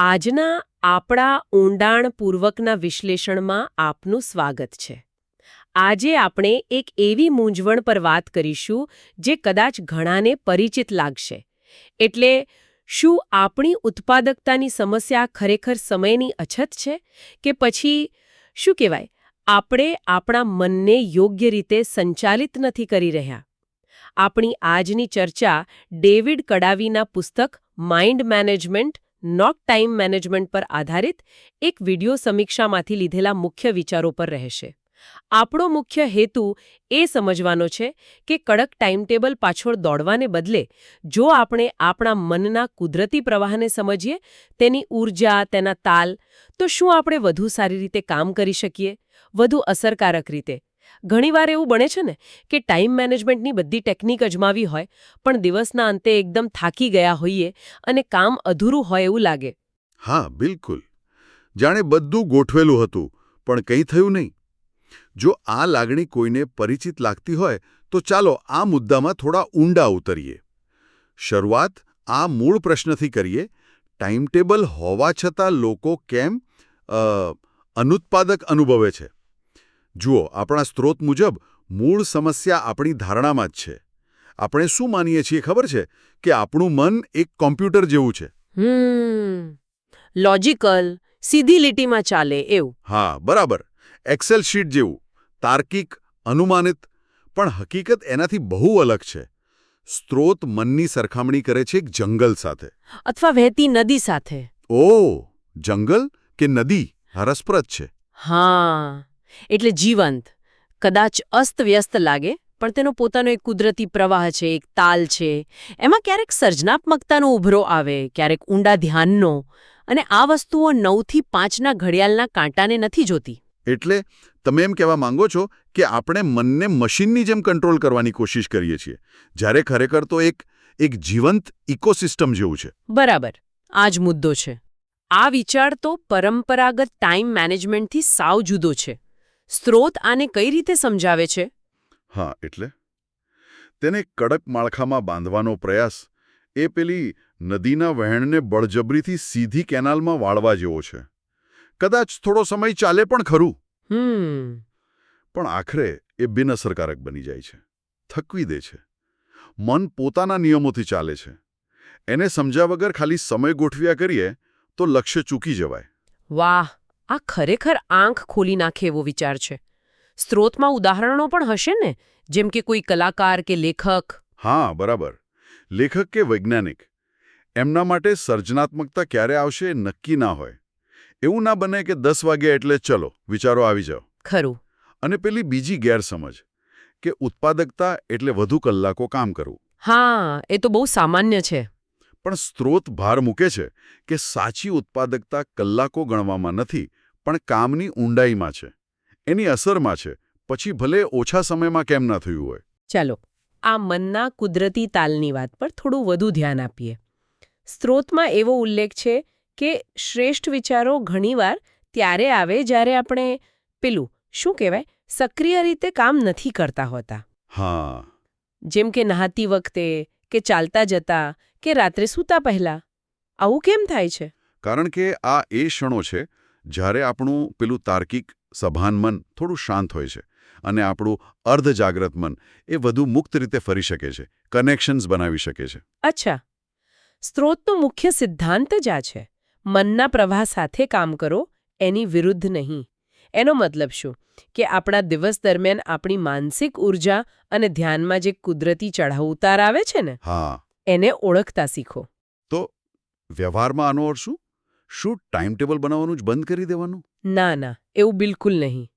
આજના આપણા ઊંડાણપૂર્વકના વિશ્લેષણમાં આપનું સ્વાગત છે. આજે આપણે એક એવી મૂંઝવણ પર વાત કરીશું જે કદાચ ઘણાને પરિચિત લાગશે. એટલે શું આપણી ઉત્પાદકતાની સમસ્યા ખરેખર સમયની અછત છે કે પછી શું કહેવાય આપણે આપણા મનને યોગ્ય રીતે સંચાલિત નથી કરી રહ્યા? આપણી આજની ચર્ચા ડેવિડ કડાવીના પુસ્તક mind management not time management પર આધારિત એક વિડિયો સમીક્ષામાંથી લીધેલા મુખ્ય વિચારો પર રહેશે. આપણો મુખ્ય હેતુ એ સમજવાનો છે કે કડક ટાઈમટેબલ પાછળ દોડવાને બદલે જો આપણે આપણા મનના કુદરતી પ્રવાહને સમજીએ, તેની ઊર્જા, તેના તાલ, તો શું આપણે વધુ સારી રીતે કામ કરી શકીએ, વધુ અસરકારક રીતે? ઘણીવાર એવું બને છે ને કે ટાઈમ મેનેજમેન્ટની બધી ટેકનિક અજમાવી હોય પણ દિવસના અંતે એકદમ થાકી ગયા હોઈએ અને કામ અધૂરું હોય એવું લાગે. હા, બિલકુલ. જાણે બધું ગોઠવેલું હતું પણ કંઈ થયું નહીં. જો આ લાગણી કોઈને પરિચિત લાગતી હોય તો ચાલો આ મુદ્દામાં થોડા ઊંડા ઉતરીએ. શરૂઆત આ મૂળ પ્રશ્નથી કરીએ: ટાઈમટેબલ હોવા છતાં લોકો કેમ અનુત્પાદક અનુભવે છે? જુઓ, આપણા સ્ત્રોત મુજબ મૂળ સમસ્યા આપણી ધારણામાં જ છે. આપણે શું માનીએ છીએ ખબર છે? કે આપણું મન એક કોમ્પ્યુટર જેવું છે. લોજિકલ, સીધી લીટીમાં ચાલે એવું. હા, બરાબર. એક્સેલ શીટ જેવું, તાર્કિક, અનુમાનિત. પણ હકીકત એનાથી બહુ અલગ છે. સ્ત્રોત મનની સરખામણી કરે છે એક જંગલ સાથે. અથવા વહેતી નદી સાથે. ઓહ, જંગલ કે નદી? રસપ્રદ છે. હા, એટલે જીવંત. કદાચ અસ્તવ્યસ્ત લાગે પણ તેનો પોતાનો એક કુદરતી પ્રવાહ છે, એક તાલ છે. એમાં ક્યારેક સર્જનાત્મકતાનો ઉભરો આવે, ક્યારેક ઊંડા ધ્યાનનો. અને આ વસ્તુઓ 9 થી 5ના ઘડિયાળના કાંટાને નથી જોતી. એટલે તમે એમ કહેવા માંગો છો કે આપણે મનને મશીનની જેમ કંટ્રોલ કરવાની કોશિશ કરીએ છીએ, જ્યારે ખરેખર તો એક જીવંત ઇકોસિસ્ટમ જેવું છે. બરાબર, આ જ મુદ્દો છે. આ વિચાર તો પરંપરાગત ટાઈમ મેનેજમેન્ટથી સાવ જુદો છે. સ્ત્રોત આને કઈ રીતે સમજાવે છે? હા, એટલે તેને કડક માળખામાં બાંધવાનો પ્રયાસ એ પેલી નદીના વહેણને બળજબરીથી સીધી કેનાલમાં વાળવા જેવો છે. કદાચ થોડો સમય ચાલે પણ ખરું, પણ આખરે એ બિનઅસરકારક બની જાય છે, થકવી દે છે. મન પોતાના નિયમોથી ચાલે છે. એને સમજ્યા વગર ખાલી સમય ગોઠવ્યા કરીએ તો લક્ષ્ય ચૂકી જવાય. વાહ, આ ખરેખર આંખ ખોલી નાખે એવો વિચાર છે. સ્ત્રોતમાં ઉદાહરણો પણ હશે ને, જેમ કે કોઈ કલાકાર કે લેખક? હા, બરાબર. લેખક કે વૈજ્ઞાનિક, એમના માટે સર્જનાત્મકતા ક્યારે આવશે નક્કી ના હોય. એવું ના બને કે 10 વાગ્યા એટલે ચલો વિચારો આવી જાઓ. ખરું. અને પેલી બીજી ગેરસમજ કે ઉત્પાદકતા એટલે વધુ કલાકો કામ કરવું. હા, એ તો બહુ સામાન્ય છે. પણ સ્ત્રોત ભાર મૂકે છે કે સાચી ઉત્પાદકતા કલાકો ગણવામાં નથી, પણ કામની ઊંડાઈમાં છે, એની અસરમાં છે, પછી ભલે ઓછા સમયમાં કેમ ના થયું હોય. ચાલો આ મનના કુદરતી તાલની વાત પર થોડું વધુ ધ્યાન આપીએ. સ્ત્રોતમાં એવો ઉલ્લેખ છે કે શ્રેષ્ઠ વિચારો ઘણીવાર ત્યારે આવે જ્યારે આપણે પેલું શું કહેવાય સક્રિય રીતે કામ નથી કરતા હોતા. હા. જેમ કે નહાતી વખતે કે ચાલતા જતા કે રાત્રે સૂતા પહેલા. આવું કેમ થાય છે? કારણ કે આ એ ક્ષણો છે જ્યારે આપણું પેલું તાર્કિક સભાન મન થોડું શાંત હોય છે અને આપણું અર્ધજાગ્રત મન એ વધુ મુક્ત રીતે ફરી શકે છે, કનેક્શન્સ બનાવી શકે છે. અચ્છા, સ્ત્રોતનો મુખ્ય સિદ્ધાંત જ આ છે. મનના પ્રવાહ સાથે કામ કરો, એની વિરુદ્ધ નહીં. એનો મતલબ શું? કે આપણા દિવસ દરમિયાન આપણી માનસિક ઊર્જા અને ધ્યાનમાં જે કુદરતી ચઢાવ ઉતાર આવે છે ને, હા, એને ઓળખતા શીખો. તો વ્યવહારમાં આનો અર્થ શું? શું ટાઈમટેબલ બનાવવાનું જ બંધ કરી દેવાનું? ના ના, એવું બિલકુલ નહીં.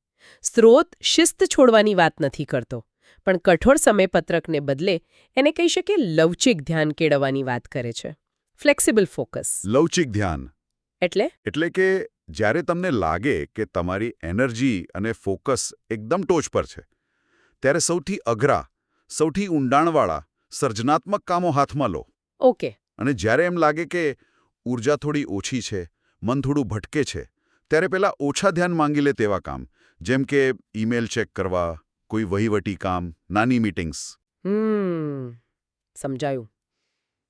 સ્ત્રોત શિસ્ત છોડવાની વાત નથી કરતો, પણ કઠોર સમયપત્રકને બદલે એને કહી શકે લવચિક ધ્યાન કેળવવાની વાત કરે છે. Flexible focus. લવચિક ધ્યાન એટલે કે જ્યારે તમને લાગે કે તમારી એનર્જી અને ફોકસ એકદમ ટોચ પર છે, ત્યારે સૌથી અઘરા, સૌથી ઊંડાણવાળા, સર્જનાત્મક કામો હાથમાં લો. ઓકે. અને જ્યારે એમ લાગે કે ઊર્જા થોડી ઓછી છે, મન થોડું ભટકે છે, ત્યારે પેલા ઓછા ધ્યાન માંગી લે તેવા કામ, જેમ કે ઈમેલ ચેક કરવા, કોઈ વહીવટી કામ, નાની મીટિંગ્સ. સમજાયું.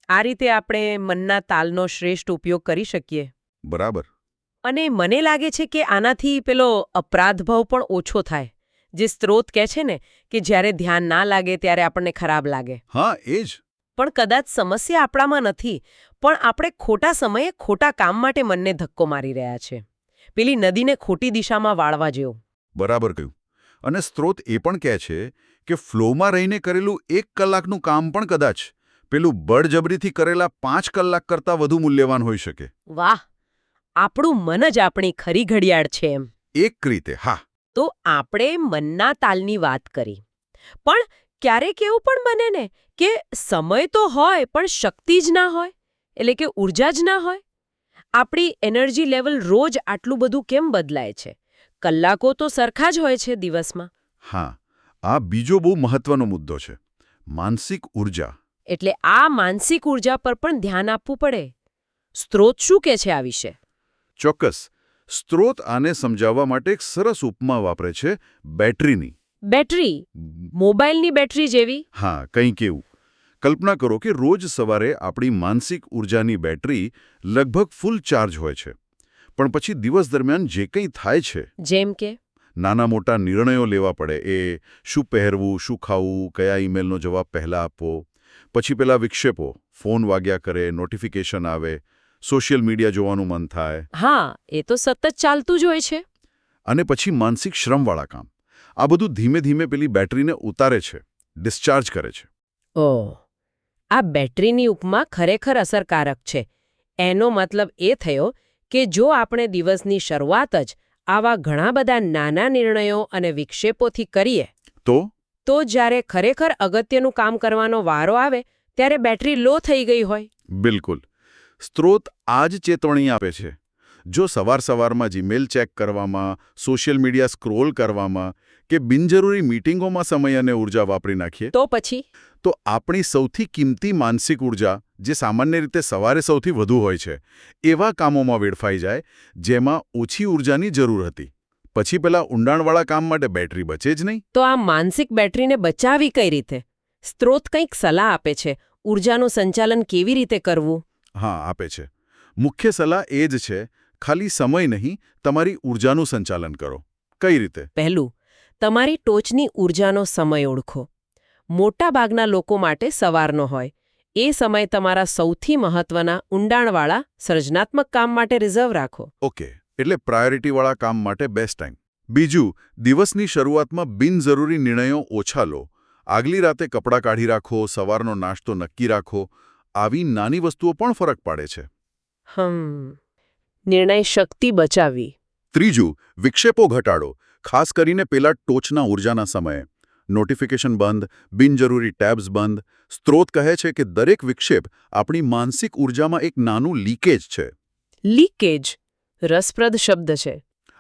આ રીતે આપણે મનના તાલનો શ્રેષ્ઠ ઉપયોગ કરી શકીએ. બરાબર. અને મને લાગે છે કે આનાથી પેલો અપરાધભાવ પણ ઓછો થાય. જે સ્ત્રોત કહે છે ને કે જ્યારે ધ્યાન ના લાગે ત્યારે આપણને ખરાબ લાગે. હા, એ જ. પણ કદાચ સમસ્યા આપણામાં નથી, પણ આપણે ખોટા સમયે ખોટા કામ માટે મનને ધક્કો મારી રહ્યા છે. પેલી નદીને ખોટી દિશામાં વાળવા જેવું. બરાબર કહ્યું. અને સ્ત્રોત એ પણ કહે છે કે ફ્લોમાં રહીને કરેલું 1 કલાકનું કામ પણ કદાચ પેલું બળજબરીથી કરેલા 5 કલાક કરતાં વધુ મૂલ્યવાન હોઈ શકે. વાહ! આપણું મન જ આપણી ખરી ઘડિયાળ છે એમ. એક રીતે, હા. તો આપણે મનના તાલની વાત કરી. પણ ક્યારેક એવું પણ બને ને કે સમય તો હોય પણ શક્તિ જ ના હોય, એટલે કે ઊર્જા જ ના હોય. આપણી એનર્જી લેવલ રોજ આટલું બધું કેમ બદલાય છે? કલાકો તો સરખા જ હોય છે દિવસમાં. હા, આ બીજો બહુ મહત્વનો મુદ્દો છે. માનસિક ઊર્જા. એટલે આ માનસિક ઊર્જા પર પણ ધ્યાન આપવું પડે. સ્ત્રોત શું કહે છે આ વિશે? ચોક્કસ. સ્ત્રોત આને સમજાવવા માટે એક સરસ ઉપમા વાપરે છે, બેટરીની. બેટરી? મોબાઈલની બેટરી જેવી? હા, કંઈક એવું. કલ્પના કરો કે રોજ સવારે આપણી માનસિક ઊર્જાની બેટરી લગભગ ફૂલ ચાર્જ હોય છે. પણ પછી દિવસ દરમિયાન જે કંઈ થાય છે, જેમ કે નાના મોટા નિર્ણયો લેવા પડે, એ શું પહેરવું, શું ખાવું, કયા ઈમેલનો જવાબ પહેલા આપવો, પછી પેલા વિક્ષેપો, ફોન વાગ્યા કરે, નોટિફિકેશન આવે, સોશિયલ મીડિયા જોવાનું મન થાય. હા, એ તો સતત ચાલતું જ હોય છે. અને પછી માનસિક શ્રમવાળા કામ. આ બધું ધીમે ધીમે પેલી બેટરીને ઉતારે છે, ડિસ્ચાર્જ કરે છે. ઓહ, આ બેટરીની ઉપમા ખરેખર અસરકારક છે. એનો મતલબ એ થયો કે જો આપણે દિવસની શરૂઆત જ આવા ઘણા બધા નાના નિર્ણયો અને વિક્ષેપોથી કરીએ તો જ્યારે ખરેખર અગત્યનું કામ કરવાનો વારો આવે ત્યારે બેટરી લો થઈ ગઈ હોય. બિલકુલ. સ્ત્રોત આ જ ચેતવણી આપે છે. જો સવારમાં જ ઈમેલ ચેક કરવામાં, સોશિયલ મીડિયા સ્ક્રોલ કરવામાં કે બિનજરૂરી મીટિંગોમાં સમય અને ઊર્જા વાપરી નાખીએ તો પછી તો આપણી સૌથી કિંમતી માનસિક ઊર્જા, જે સામાન્ય રીતે સવારે સૌથી વધુ હોય છે, એવા કામોમાં વેડફાઈ જાય જેમાં ઓછી ઊર્જાની જરૂર હતી. પછી પેલા ઊંડાણવાળા કામ માટે બેટરી બચે જ નહીં. તો આ માનસિક બેટરીને બચાવી કઈ રીતે? સ્ત્રોત કંઈક સલાહ આપે છે. ઊર્જાનું સંચાલન કેવી રીતે કરવું? હા, આપે છે. મુખ્ય સલાહ એ જ છે, ખાલી સમય નહીં, તમારી ઊર્જાનું સંચાલન કરો. કઈ રીતે? પહેલું, તમારી ટોચની ઊર્જાનો સમય ઓળખો. મોટાભાગના લોકો માટે સવારનો હોય. એ સમય તમારા સૌથી મહત્વના ઊંડાણવાળા સર્જનાત્મક કામ માટે રિઝર્વ રાખો. ઓકે, એટલે પ્રાયોરિટીવાળા કામ માટે બેસ્ટ ટાઈમ. બીજું, દિવસની શરૂઆતમાં બિનજરૂરી નિર્ણયો ઓછા લો. આગલી રાતે કપડાં કાઢી રાખો, સવારનો નાસ્તો નક્કી રાખો. આવી નાની વસ્તુઓ પણ ફરક પાડે છે. નિર્ણય શક્તિ બચાવવી. ત્રીજું, વિક્ષેપો ઘટાડો, ખાસ કરીને પેલા ટોચના ઊર્જાના સમયે. નોટિફિકેશન બંધ, બિનજરૂરી ટેબ્સ બંધ. સ્ત્રોત કહે છે કે દરેક વિક્ષેપ આપણી માનસિક ઊર્જામાં એક નાનું લીકેજ છે. લીકેજ રસપ્રદ શબ્દ છે.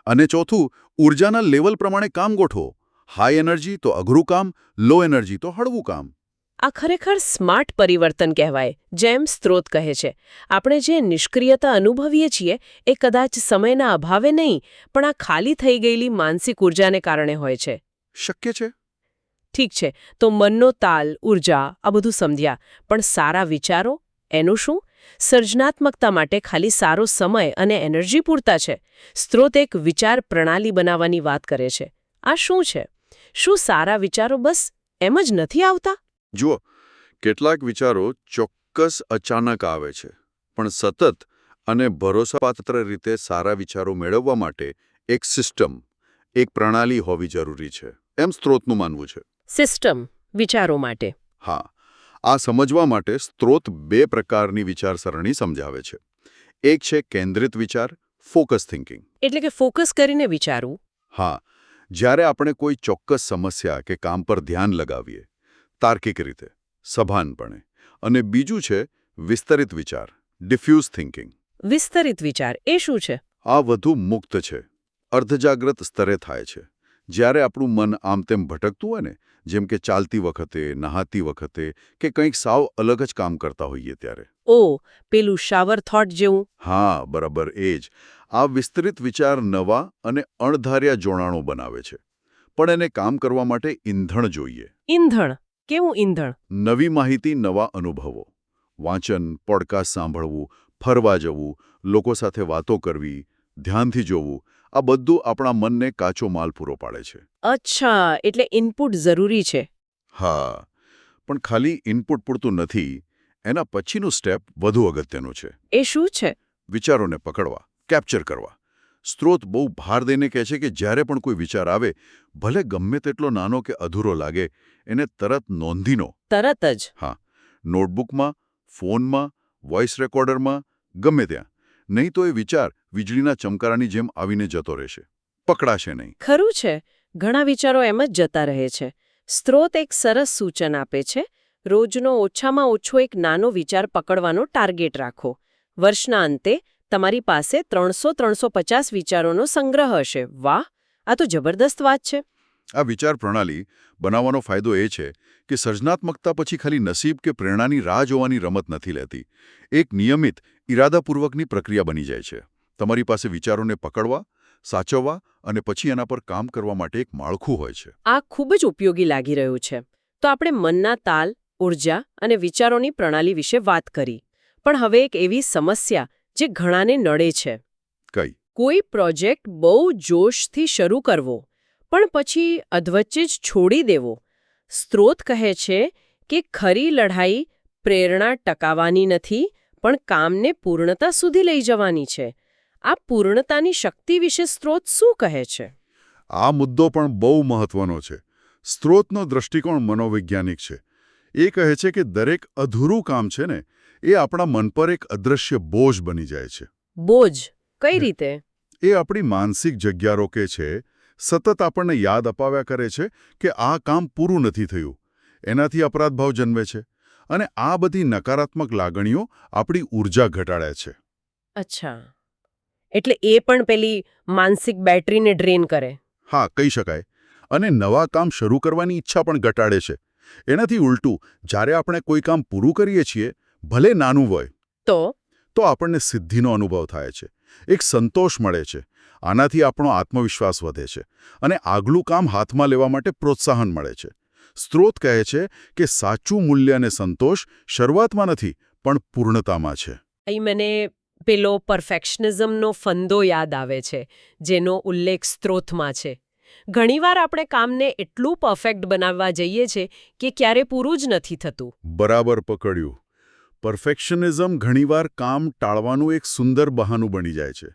અને ચોથું, ઊર્જાના લેવલ પ્રમાણે કામ ગોઠવો. હાઈ એનર્જી તો અઘરું કામ, લો એનર્જી તો હળવું કામ. આ ખરેખર સ્માર્ટ પરિવર્તન કહેવાય. જેમ સ્ત્રોત કહે છે, આપણે જે નિષ્ક્રિયતા અનુભવીએ છીએ એ કદાચ સમયના અભાવે નહીં, પણ આ ખાલી થઈ ગયેલી માનસિક ઊર્જાને કારણે હોય છે. શક્ય છે. ઠીક છે, તો મનનો તાલ, ઊર્જા આ બધું સમજ્યા, પણ સારા વિચારો એનું શું? સર્જનાત્મકતા માટે ખાલી સારો સમય અને એનર્જી પૂરતા છે. સ્ત્રોત એક વિચાર પ્રણાલી બનાવવાની વાત કરે છે. આ શું છે? શું સારા વિચારો બસ એમ જ નથી આવતા? જુઓ, કેટલાક વિચારો ચોક્કસ અચાનક આવે છે, પણ સતત અને ભરોસાપાત્ર રીતે સારા વિચારો મેળવવા માટે એક સિસ્ટમ, એક પ્રણાલી હોવી જરૂરી છે, એમ સ્ત્રોતનું માનવું છે. સિસ્ટમ વિચારો માટે. હા, આ સમજવા માટે સ્ત્રોત 2 પ્રકારની વિચારસરણી સમજાવે છે. એક છે કેન્દ્રિત વિચાર, ફોકસ થિંકિંગ. એટલે કે ફોકસ કરીને વિચારવું. હા, જ્યારે આપણે કોઈ ચોક્કસ સમસ્યા કે કામ પર ધ્યાન લગાવીએ, તાર્કિક રીતે, સભાનપણે. અને બીજું છે વિસ્તરિત વિચાર, ડિફ્યુઝ થિંકિંગ. વિસ્તરિત વિચાર એ શું છે? આ વધુ મુક્ત છે, અર્ધજાગ્રત સ્તરે થાય છે. જ્યારે આપણું મન આમ તેમ ભટકતું હોય ને, જેમ કે ચાલતી વખતે, નહાતી વખતે કે કંઈક સાવ અલગ જ કામ કરતા હોઈએ ત્યારે. પેલું શાવર થોટ જેવું. હા, બરાબર એ જ. આ વિસ્તરિત વિચાર નવા અને અણધાર્યા જોડાણો બનાવે છે. પણ એને કામ કરવા માટે ઈંધણ જોઈએ. ઈંધણ? કેવું ઈંધણ? નવી માહિતી, નવા અનુભવો. વાંચન, પોડકાસ્ટ સાંભળવું, ફરવા જવું, લોકો સાથે વાતો કરવી, ધ્યાનથી જોવું, આ બધું આપણા મનને કાચો માલ પૂરો પાડે છે. અચ્છા, એટલે ઇનપુટ જરૂરી છે. હા, પણ ખાલી ઇનપુટ પૂરતું નથી. એના પછીનું સ્ટેપ વધુ અગત્યનું છે. એ શું છે? વિચારોને પકડવા, કેપ્ચર કરવા. સ્ત્રોત બહુ ભાર દઈને કહે છે કે જ્યારે પણ કોઈ વિચાર આવે, ભલે ગમે તેટલો નાનો કે અધૂરો લાગે, એને તરત નોંધી લો. તરત જ? હા, નોટબુકમાં, ફોનમાં, વોઇસ રેકોર્ડરમાં, ગમે ત્યાં. નહીં તો એ વિચાર વીજળીના ચમકારાની જેમ આવીને જતો રહેશે. પકડાશે નહીં. ખરું છે, ઘણા વિચારો એમ જ જતા રહે છે. સ્ત્રોત એક સરસ સૂચન આપે છે. રોજનો ઓછામાં ઓછો એક નાનો વિચાર પકડવાનો ટાર્ગેટ રાખો. વર્ષના અંતે તમારી પાસે 300-350 વિચારોનો સંગ્રહ હશે. વાહ, આ તો જબરદસ્ત વાત છે. આ વિચાર પ્રણાલી બનાવવાનો ફાયદો એ છે કે સર્જનાત્મકતા પછી ખાલી નસીબ કે પ્રેરણાની રાહ જોવાની રમત નથી લેતી. એક નિયમિત, ઇરાદાપૂર્વકની પ્રક્રિયા બની જાય છે. તમારી પાસે વિચારોને પકડવા, સાચવવા અને પછી એના પર કામ કરવા માટે એક માળખું હોય છે. આ ખૂબ જ ઉપયોગી લાગી રહ્યું છે. તો આપણે મનના તાલ, ઉર્જા અને વિચારોની પ્રણાલી વિશે વાત કરી. પણ હવે એક એવી સમસ્યા જે ઘણાને નડે છે. કઈ? કોઈ પ્રોજેક્ટ બહુ જોશથી શરૂ કરવો, પણ પછી અધવચ્ચે જ છોડી દેવો. સ્ત્રોત કહે છે કે ખરી લડાઈ પ્રેરણા ટકાવવાની નથી, પણ કામને પૂર્ણતા સુધી લઈ જવાની છે. આ પૂર્ણતાની શક્તિ વિશે સ્ત્રોત શું કહે છે? આ મુદ્દો પણ બહુ મહત્વનો છે. સ્ત્રોતનો દૃષ્ટિકોણ મનોવૈજ્ઞાનિક છે. એ કહે છે કે દરેક અધૂરું કામ છે ને, એ આપણા મન પર એક અદૃશ્ય બોજ બની જાય છે. બોજ? કઈ રીતે? એ આપણી માનસિક જગ્યા રોકે છે, સતત આપણને યાદ અપાવ્યા કરે છે કે આ કામ પૂરું નથી થયું. એનાથી અપરાધભાવ જન્મે છે અને આ બધી નકારાત્મક લાગણીઓ આપણી ઊર્જા ઘટાડે છે. અચ્છા, એટલે એ પણ પેલી માનસિક બેટરીને ડ્રેન કરે. હા, કહી શકાય. અને નવા કામ શરૂ કરવાની ઈચ્છા પણ ઘટાડે છે. એનાથી ઉલટું, જ્યારે આપણે કોઈ કામ પૂરું કરીએ છીએ, ભલે નાનું હોય, તો આપણને સિદ્ધિનો અનુભવ થાય છે. એક સંતોષ મળે છે. આનાથી આપણો આત્મવિશ્વાસ વધે છે અને આગલું કામ હાથમાં લેવા માટે પ્રોત્સાહન મળે છે. સ્ત્રોત કહે છે કે સાચું મૂલ્ય અને સંતોષ શરૂઆતમાં નથી, પણ પૂર્ણતામાં છે. અહીં મને પેલો પરફેક્શનિઝમનો ફંદો યાદ આવે છે, જેનો ઉલ્લેખ સ્ત્રોતમાં છે. ઘણીવાર આપણે કામને એટલું પરફેક્ટ બનાવવા જઈએ છે કે ક્યારે પૂરું જ નથી થતું. બરાબર પકડ્યું. પરફેક્શનિઝમ ઘણીવાર કામ ટાળવાનું એક સુંદર બહાનું બની જાય છે.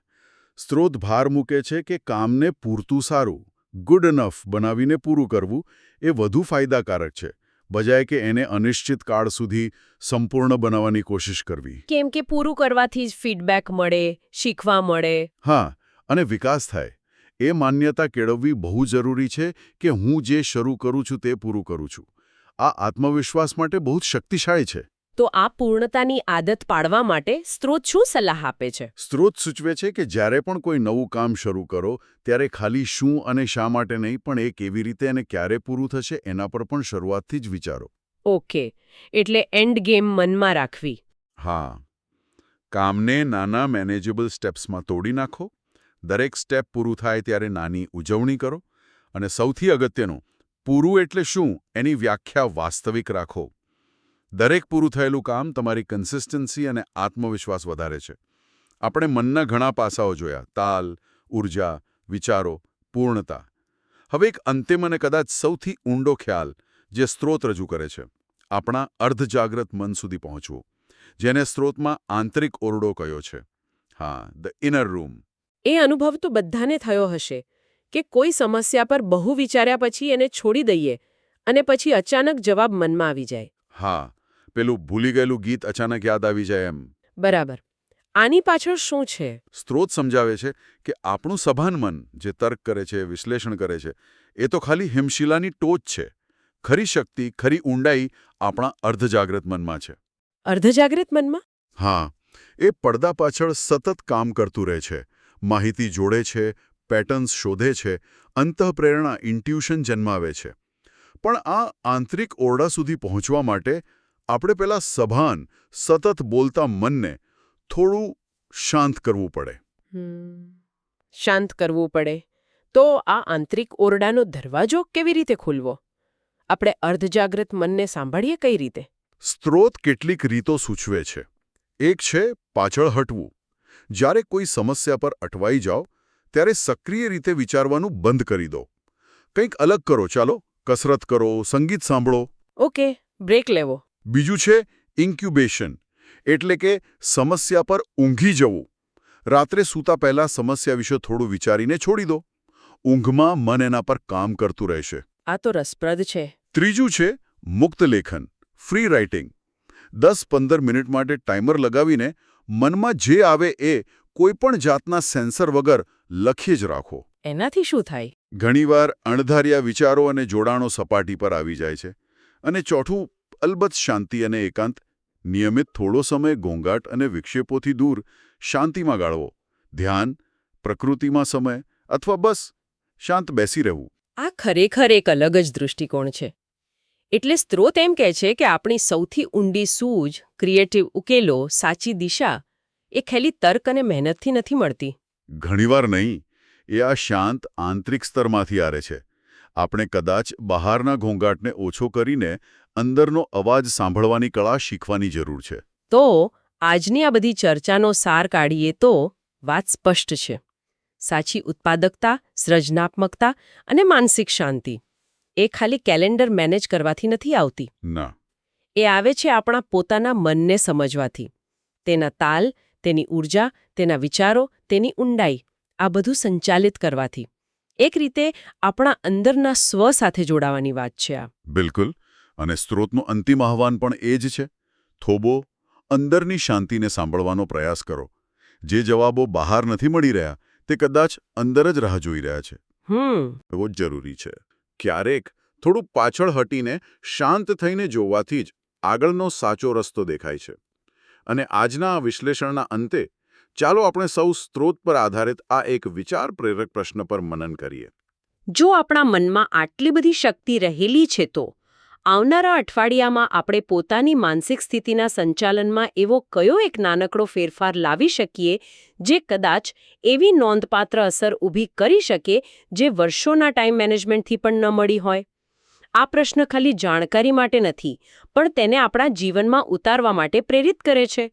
સ્ત્રોત ભાર મૂકે છે કે કામને પૂરતું સારું, ગુડ ઇનફ બનાવીને પૂરું કરવું એ વધુ ફાયદાકારક છે, બજાય કે એને અનિશ્ચિત કાળ સુધી સંપૂર્ણ બનાવવાની કોશિશ કરવી. કેમ કે પૂરું કરવાથી જ ફીડબેક મળે, શીખવા મળે. હા, અને વિકાસ થાય. એ માન્યતા કેળવવી બહુ જરૂરી છે કે હું જે શરૂ કરું છું તે પૂરું કરું છું. આ આત્મવિશ્વાસ માટે બહુ જ શક્તિશાળી છે. તો આ પૂર્ણતાની આદત પાડવા માટે સ્ત્રોત શું સલાહ આપે છે? સ્ત્રોત સૂચવે છે કે જ્યારે પણ કોઈ નવું કામ શરૂ કરો, ત્યારે ખાલી શું અને શા માટે નહીં, પણ એ કેવી રીતે અને ક્યારે પૂરું થશે એના પર પણ શરૂઆતથી જ વિચારો. ઓકે, એટલે એન્ડ ગેમ મનમાં રાખવી. હા, કામને નાના મેનેજેબલ સ્ટેપ્સમાં તોડી નાખો. દરેક સ્ટેપ પૂરું થાય ત્યારે નાની ઉજવણી કરો. અને સૌથી અગત્યનું, પૂરું એટલે શું એની વ્યાખ્યા વાસ્તવિક રાખો. દરેક પૂરું થયેલું કામ તમારી કન્સિસ્ટન્સી અને આત્મવિશ્વાસ વધારે છે. આપણે મનના ઘણા પાસાઓ જોયા: તાલ, ઉર્જા, વિચારો, પૂર્ણતા. હવે એક અંતિમ અને કદાચ સૌથી ઊંડો ખ્યાલ જે સ્ત્રોત રજૂ કરે છે, આપણા અર્ધજાગ્રત મન સુધી પહોંચવું, જેને સ્ત્રોતમાં આંતરિક ઓરડો કયો છે. હા, ધ ઇનર રૂમ. એ અનુભવ તો બધાને થયો હશે કે કોઈ સમસ્યા પર બહુ વિચાર્યા પછી એને છોડી દઈએ અને પછી અચાનક જવાબ મનમાં આવી જાય. હા, પેલું ભૂલી ગયેલું ગીત અચાનક યાદ આવી જાય એમ. બરાબર. આની પાછળ શું છે? સ્ત્રોત સમજાવે છે કે આપણું સભાન મન જે તર્ક કરે છે, વિશ્લેષણ કરે છે, એ તો ખાલી હિમશિલાની ટોચ છે. ખરી શક્તિ, ખરી ઊંડાઈ આપણા અર્ધજાગ્રત મનમાં છે. અર્ધજાગ્રત મનમાં? હા, એ પડદા પાછળ સતત કામ કરતું રહે છે. માહિતી જોડે છે, પેટર્ન્સ શોધે છે, અંતઃપ્રેરણા ઇન્ટ્યુશન જન્માવે છે. પણ આ આંતરિક ઓરડા સુધી પહોંચવા માટે આપણે પેલા સભાન, સતત બોલતા મનને થોડું શાંત કરવું પડે. શાંત કરવું પડે. તો આ આંતરિક ઓરડાનો દરવાજો કેવી રીતે ખોલવો? આપણે અર્ધજાગ્રત મનને સાંભળીએ કઈ રીતે? સ્ત્રોત કેટલીક રીતો સૂચવે છે. એક છે પાછળ હટવું. જ્યારે કોઈ સમસ્યા પર અટવાઈ જાઓ ત્યારે સક્રિય રીતે વિચારવાનું બંધ કરી દો. કંઈક અલગ કરો, ચાલો કસરત કરો, સંગીત સાંભળો. ઓકે, બ્રેક લેવો. બીજું છે ઇન્ક્યુબેશન, એટલે કે સમસ્યા પર ઊંઘી જવું. રાત્રે સૂતા પહેલા સમસ્યા વિશે થોડું વિચારીને છોડી દો. ઊંઘમાં મન એના પર કામ કરતું રહેશે. આ તો રસપ્રદ છે. ત્રીજું છે મુક્ત લેખન, ફ્રી રાઇટિંગ. 10-15 મિનિટ માટે ટાઈમર લગાવીને મનમાં જે આવે એ કોઈપણ જાતના સેન્સર વગર લખી જ રાખો. એનાથી શું થાય? ઘણીવાર અણધાર્યા વિચારો અને જોડાણો સપાટી પર આવી જાય છે. અને ચોથું, અલબત્ત શાંતિ અને એકાંત. નિયમિત થોડો સમય ઘોંઘાટ અને વિક્ષેપોથી દૂર શાંતિમાં ગાળવો. ધ્યાન, પ્રકૃતિમાં સમય, અથવા બસ શાંત બેસી રહેવું. આ ખરેખર એક અલગ જ દૃષ્ટિકોણ છે. એટલે સ્ત્રોત એમ કહે છે કે આપણી સૌથી ઊંડી સૂઝ, ક્રિએટિવ ઉકેલો, સાચી દિશા એ ખાલી તર્ક અને મહેનતથી નથી મળતી. ઘણીવાર નહીં, એ આ શાંત આંતરિક સ્તરમાંથી આવે છે. આપણે કદાચ બહારના ઘોંઘાટને ઓછો કરીને અંદરનો અવાજ સાંભળવાની કળા શીખવાની જરૂર છે. તો આજની આ બધી ચર્ચાનો સાર કાઢીએ તો વાત સ્પષ્ટ છે. સાચી ઉત્પાદકતા, સર્જનાત્મકતા અને માનસિક શાંતિ એ ખાલી કેલેન્ડર મેનેજ કરવાથી નથી આવતી. ના, એ આવે છે આપણા પોતાના મનને સમજવાથી. તેના તાલ, તેની ઊર્જા, તેના વિચારો, તેની ઊંડાઈ આ બધું સંચાલિત કરવાથી. એક રીતે આપણા અંદરના સ્વ સાથે જોડાવાની વાત છે આ. બિલકુલ. અને સ્ત્રોતનું અંતિમ આહ્વાન પણ એ જ છે. થોભો, અંદરની શાંતિને સાંભળવાનો પ્રયાસ કરો. જે જવાબો બહાર નથી મળી રહ્યા તે કદાચ અંદર જ રાહ જોઈ રહ્યા છે. એવો જ જરૂરી છે. ક્યારેક થોડું પાછળ હટીને શાંત થઈને જોવાથી જ આગળનો સાચો રસ્તો દેખાય છે. અને આજના આ વિશ્લેષણના અંતે ચાલો આપણે સૌ સ્ત્રોત પર આધારિત આ એક વિચાર પ્રેરક પ્રશ્ન પર મનન કરીએ. જો આપણા મનમાં આટલી બધી શક્તિ રહેલી છે તો આવનારા અઠવાડિયામાં આપણે પોતાની માનસિક સ્થિતિના સંચાલનમાં એવો કયો એક નાનકડો ફેરફાર લાવી શકીએ જે કદાચ એવી નોંધપાત્ર અસર ઊભી કરી શકે જે વર્ષોના ટાઈમ મેનેજમેન્ટથી પણ ન મળી હોય? આ પ્રશ્ન ખાલી જાણકારી માટે નથી, પણ તેને આપણા જીવનમાં ઉતારવા માટે પ્રેરિત કરે છે.